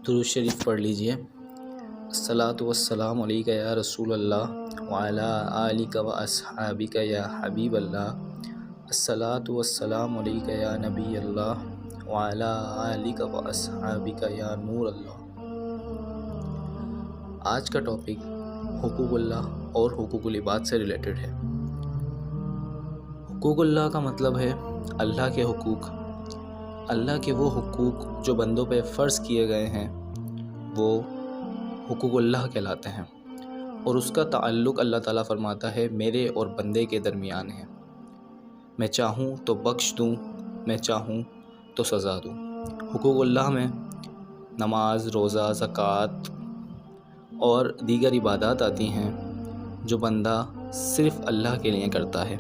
درود شریف پڑھ لیجئے۔ الصلاۃ والسلام علیک یا رسول اللہ وعلی آلک و اصحابک یا حبیب اللہ۔ الصلاۃ والسلام علیک یا نبی اللہ وعلی آلک و اصحابک یا نور اللہ۔ آج کا ٹاپک حقوق اللہ اور حقوق العباد سے ریلیٹڈ ہے۔ حقوق اللہ کا مطلب ہے اللہ کے حقوق۔ اللہ کے وہ حقوق جو بندوں پہ فرض کیے گئے ہیں وہ حقوق اللہ کہلاتے ہیں، اور اس کا تعلق اللہ تعالیٰ فرماتا ہے میرے اور بندے کے درمیان ہے۔ میں چاہوں تو بخش دوں، میں چاہوں تو سزا دوں۔ حقوق اللہ میں نماز، روزہ، زکوٰۃ اور دیگر عبادات آتی ہیں جو بندہ صرف اللہ کے لیے کرتا ہے۔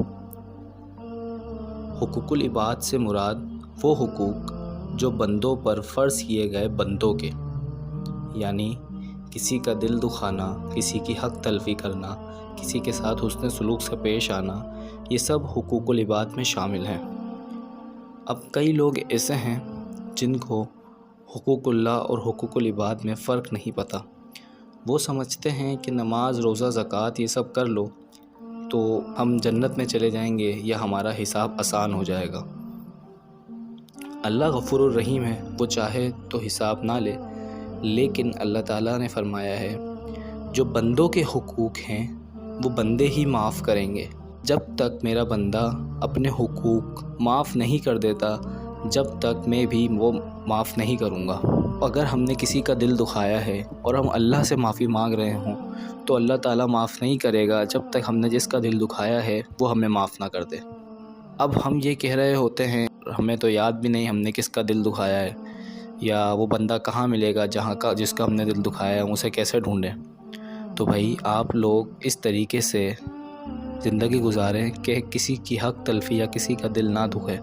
حقوق العباد سے مراد وہ حقوق جو بندوں پر فرض کیے گئے بندوں کے، یعنی کسی کا دل دکھانا، کسی کی حق تلفی کرنا، کسی کے ساتھ حسن سلوک سے پیش آنا، یہ سب حقوق العباد میں شامل ہیں۔ اب کئی لوگ ایسے ہیں جن کو حقوق اللہ اور حقوق العباد میں فرق نہیں پتہ۔ وہ سمجھتے ہیں کہ نماز، روزہ، زکوٰۃ یہ سب کر لو تو ہم جنت میں چلے جائیں گے یا ہمارا حساب آسان ہو جائے گا۔ اللہ غفور الرحیم ہے، وہ چاہے تو حساب نہ لے، لیکن اللہ تعالیٰ نے فرمایا ہے جو بندوں کے حقوق ہیں وہ بندے ہی معاف کریں گے۔ جب تک میرا بندہ اپنے حقوق معاف نہیں کر دیتا، جب تک میں بھی وہ معاف نہیں کروں گا۔ اگر ہم نے کسی کا دل دکھایا ہے اور ہم اللہ سے معافی مانگ رہے ہوں تو اللہ تعالیٰ معاف نہیں کرے گا جب تک ہم نے جس کا دل دکھایا ہے وہ ہمیں معاف نہ کر دے۔ اب ہم یہ کہہ رہے ہوتے ہیں ہمیں تو یاد بھی نہیں ہم نے کس کا دل دکھایا ہے، یا وہ بندہ کہاں ملے گا جس کا ہم نے دل دکھایا ہے، ہم اسے کیسے ڈھونڈیں۔ تو بھائی آپ لوگ اس طریقے سے زندگی گزاریں کہ کسی کی حق تلفی یا کسی کا دل نہ دکھے،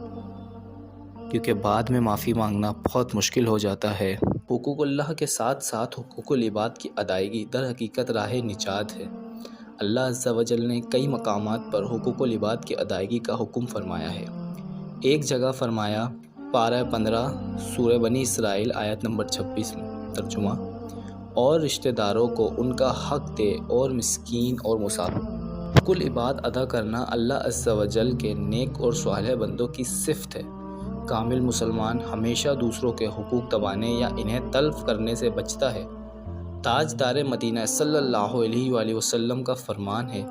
کیونکہ بعد میں معافی مانگنا بہت مشکل ہو جاتا ہے۔ حقوق اللہ کے ساتھ ساتھ حقوق العباد کی ادائیگی در حقیقت راہ نجات ہے۔ اللہ عز و جل نے کئی مقامات پر حقوق العباد کی ادائیگی کا حکم فرمایا ہے۔ ایک جگہ فرمایا پارہ 15 سورہ بنی اسرائیل آیت نمبر 26 میں ترجمہ، اور رشتہ داروں کو ان کا حق دے اور مسکین اور مسافر۔ حقوق العباد ادا کرنا اللہ عز و جل کے نیک اور صالح بندوں کی صفت ہے۔ کامل مسلمان ہمیشہ دوسروں کے حقوق دبانے یا انہیں تلف کرنے سے بچتا ہے۔ تاجدار مدینہ صلی اللہ علیہ وآلہ وسلم کا فرمان ہے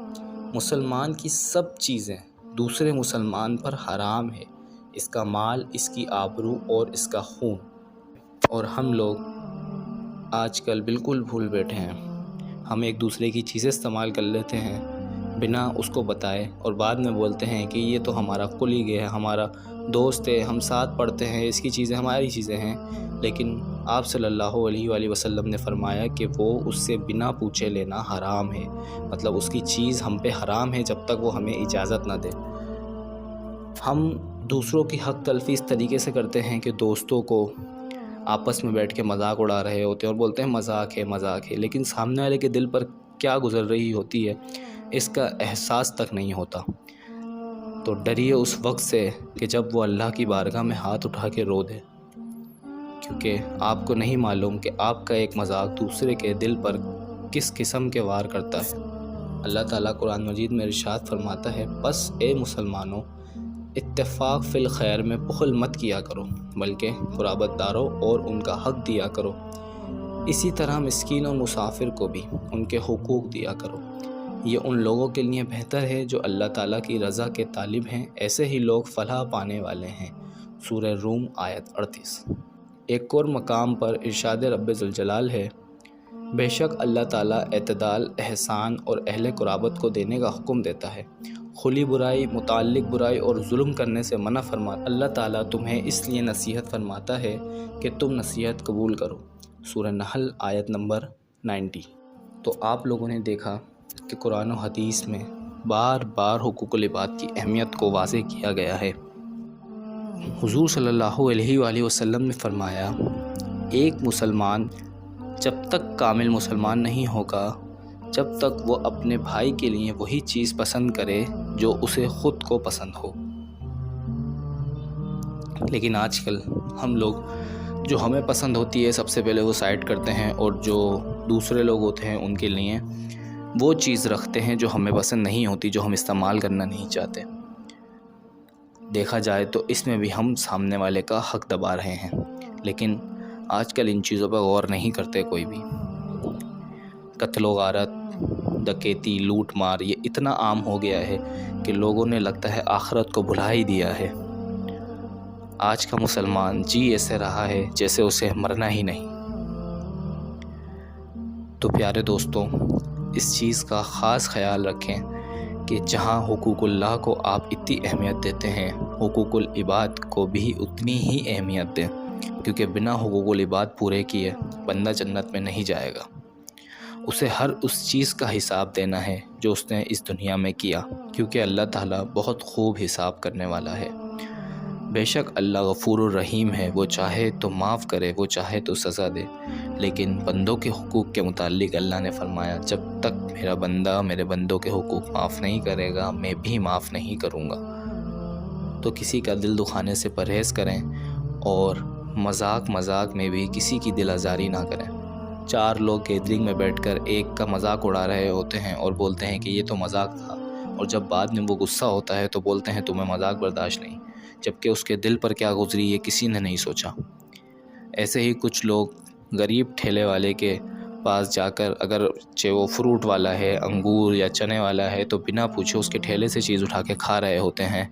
مسلمان کی سب چیزیں دوسرے مسلمان پر حرام ہے، اس کا مال، اس کی آبرو اور اس کا خون۔ اور ہم لوگ آج کل بالکل بھول بیٹھے ہیں۔ ہم ایک دوسرے کی چیزیں استعمال کر لیتے ہیں بنا اس کو بتائے، اور بعد میں بولتے ہیں کہ یہ تو ہمارا قلیگ ہے، ہمارا دوست ہے، ہم ساتھ پڑھتے ہیں، اس کی چیزیں ہماری چیزیں ہیں۔ لیکن آپ صلی اللہ علیہ وآلہ وسلم نے فرمایا کہ وہ اس سے بنا پوچھے لینا حرام ہے، مطلب اس کی چیز ہم پہ حرام ہے جب تک وہ ہمیں اجازت نہ دے۔ ہم دوسروں کی حق تلفی اس طریقے سے کرتے ہیں کہ دوستوں کو آپس میں بیٹھ کے مذاق اڑا رہے ہوتے ہیں اور بولتے ہیں مذاق ہے مذاق ہے، لیکن سامنے والے کے دل پر کیا گزر رہی ہوتی ہے اس کا احساس تک نہیں ہوتا۔ تو ڈریے اس وقت سے کہ جب وہ اللہ کی بارگاہ میں ہاتھ اٹھا کے رو دے، کیونکہ آپ کو نہیں معلوم کہ آپ کا ایک مذاق دوسرے کے دل پر کس قسم کے وار کرتا ہے۔ اللہ تعالیٰ قرآن مجید میں ارشاد فرماتا ہے بس اے مسلمانوں، اتفاق فی الخیر میں بخل مت کیا کرو، بلکہ قرابت داروں اور ان کا حق دیا کرو، اسی طرح مسکین اور مسافر کو بھی ان کے حقوق دیا کرو۔ یہ ان لوگوں کے لیے بہتر ہے جو اللہ تعالیٰ کی رضا کے طالب ہیں، ایسے ہی لوگ فلاح پانے والے ہیں۔ سورہ روم آیت 38۔ ایک اور مقام پر ارشاد رب ذوالجلال ہے بے شک اللہ تعالیٰ اعتدال، احسان اور اہل قرابت کو دینے کا حکم دیتا ہے، کھلی برائی، متعلق برائی اور ظلم کرنے سے منع فرماتا۔ اللہ تعالیٰ تمہیں اس لیے نصیحت فرماتا ہے کہ تم نصیحت قبول کرو۔ سورہ نحل آیت نمبر 90۔ تو آپ لوگوں نے دیکھا کہ قرآن و حدیث میں بار بار حقوق العباد کی اہمیت کو واضح کیا گیا ہے۔ حضور صلی اللہ علیہ وآلہ وسلم نے فرمایا ایک مسلمان جب تک کامل مسلمان نہیں ہوگا جب تک وہ اپنے بھائی کے لیے وہی چیز پسند کرے جو اسے خود کو پسند ہو۔ لیکن آج کل ہم لوگ جو ہمیں پسند ہوتی ہے سب سے پہلے وہ سائڈ کرتے ہیں، اور جو دوسرے لوگ ہوتے ہیں ان کے لیے وہ چیز رکھتے ہیں جو ہمیں پسند نہیں ہوتی، جو ہم استعمال کرنا نہیں چاہتے۔ دیکھا جائے تو اس میں بھی ہم سامنے والے کا حق دبا رہے ہیں، لیکن آج کل ان چیزوں پر غور نہیں کرتے کوئی بھی۔ قتل و غارت، ڈکیتی، لوٹ مار یہ اتنا عام ہو گیا ہے کہ لوگوں نے لگتا ہے آخرت کو بھلا ہی دیا ہے۔ آج کا مسلمان جی ایسے رہا ہے جیسے اسے مرنا ہی نہیں۔ تو پیارے دوستوں، اس چیز کا خاص خیال رکھیں کہ جہاں حقوق اللہ کو آپ اتنی اہمیت دیتے ہیں، حقوق العباد کو بھی اتنی ہی اہمیت دیں، کیونکہ بنا حقوق العباد پورے کیے بندہ جنت میں نہیں جائے گا۔ اسے ہر اس چیز کا حساب دینا ہے جو اس نے اس دنیا میں کیا، کیونکہ اللہ تعالیٰ بہت خوب حساب کرنے والا ہے۔ بے شک اللہ غفور الرحیم ہے، وہ چاہے تو معاف کرے، وہ چاہے تو سزا دے، لیکن بندوں کے حقوق کے متعلق اللہ نے فرمایا جب تک میرا بندہ میرے بندوں کے حقوق معاف نہیں کرے گا میں بھی معاف نہیں کروں گا۔ تو کسی کا دل دکھانے سے پرہیز کریں، اور مذاق میں بھی کسی کی دل آزاری نہ کریں۔ 4 لوگ گیدرنگ میں بیٹھ کر ایک کا مذاق اڑا رہے ہوتے ہیں اور بولتے ہیں کہ یہ تو مذاق تھا، اور جب بعد میں وہ غصہ ہوتا ہے تو بولتے ہیں تمہیں مذاق برداشت نہیں، جبکہ اس کے دل پر کیا گزری یہ کسی نے نہیں سوچا۔ ایسے ہی کچھ لوگ غریب ٹھیلے والے کے پاس جا کر، اگر وہ فروٹ والا ہے، انگور یا چنے والا ہے، تو بنا پوچھے اس کے ٹھیلے سے چیز اٹھا کے کھا رہے ہوتے ہیں،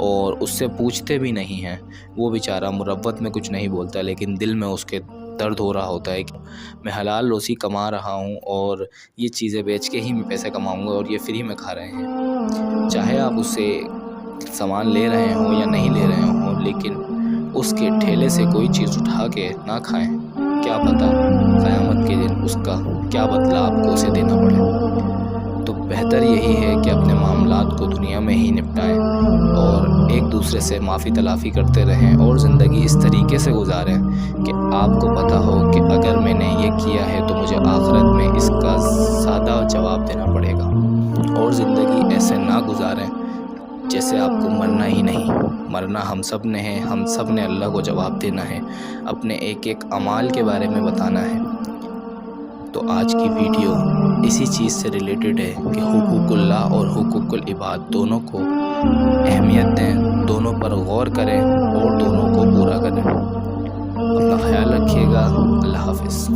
اور اس سے پوچھتے بھی نہیں ہیں۔ وہ بیچارہ مروت میں کچھ نہیں بولتا، لیکن دل میں اس کے درد ہو رہا ہوتا ہے کہ میں حلال روزی کما رہا ہوں اور یہ چیزیں بیچ کے ہی میں پیسے کماؤں گا، اور یہ فری میں کھا رہے ہیں۔ چاہے آپ اس سے سامان لے رہے ہوں یا نہیں لے رہے ہوں، لیکن اس کے ٹھیلے سے کوئی چیز اٹھا کے نہ کھائیں، کیا پتہ قیامت کے دن اس کا کیا بدلہ آپ کو اسے دینا پڑے۔ تو بہتر یہی ہے کہ اپنے معاملات کو دنیا میں ہی نپٹائیں، اور ایک دوسرے سے معافی تلافی کرتے رہیں، اور زندگی اس طریقے سے گزاریں کہ آپ کو پتہ ہو کہ اگر میں نے یہ کیا ہے تو مجھے آخرت میں اس کا زیادہ جواب دینا پڑے گا، اور زندگی ایسے نہ گزاریں جیسے آپ کو مرنا ہی نہیں۔ مرنا ہم سب نے ہے، ہم سب نے اللہ کو جواب دینا ہے، اپنے ایک ایک اعمال کے بارے میں بتانا ہے۔ تو آج کی ویڈیو اسی چیز سے ریلیٹڈ ہے کہ حقوق اللہ اور حقوق العباد دونوں کو اہمیت دیں، دونوں پر غور کریں اور دونوں کو پورا کریں۔ اپنا خیال رکھیے گا۔ اللہ حافظ۔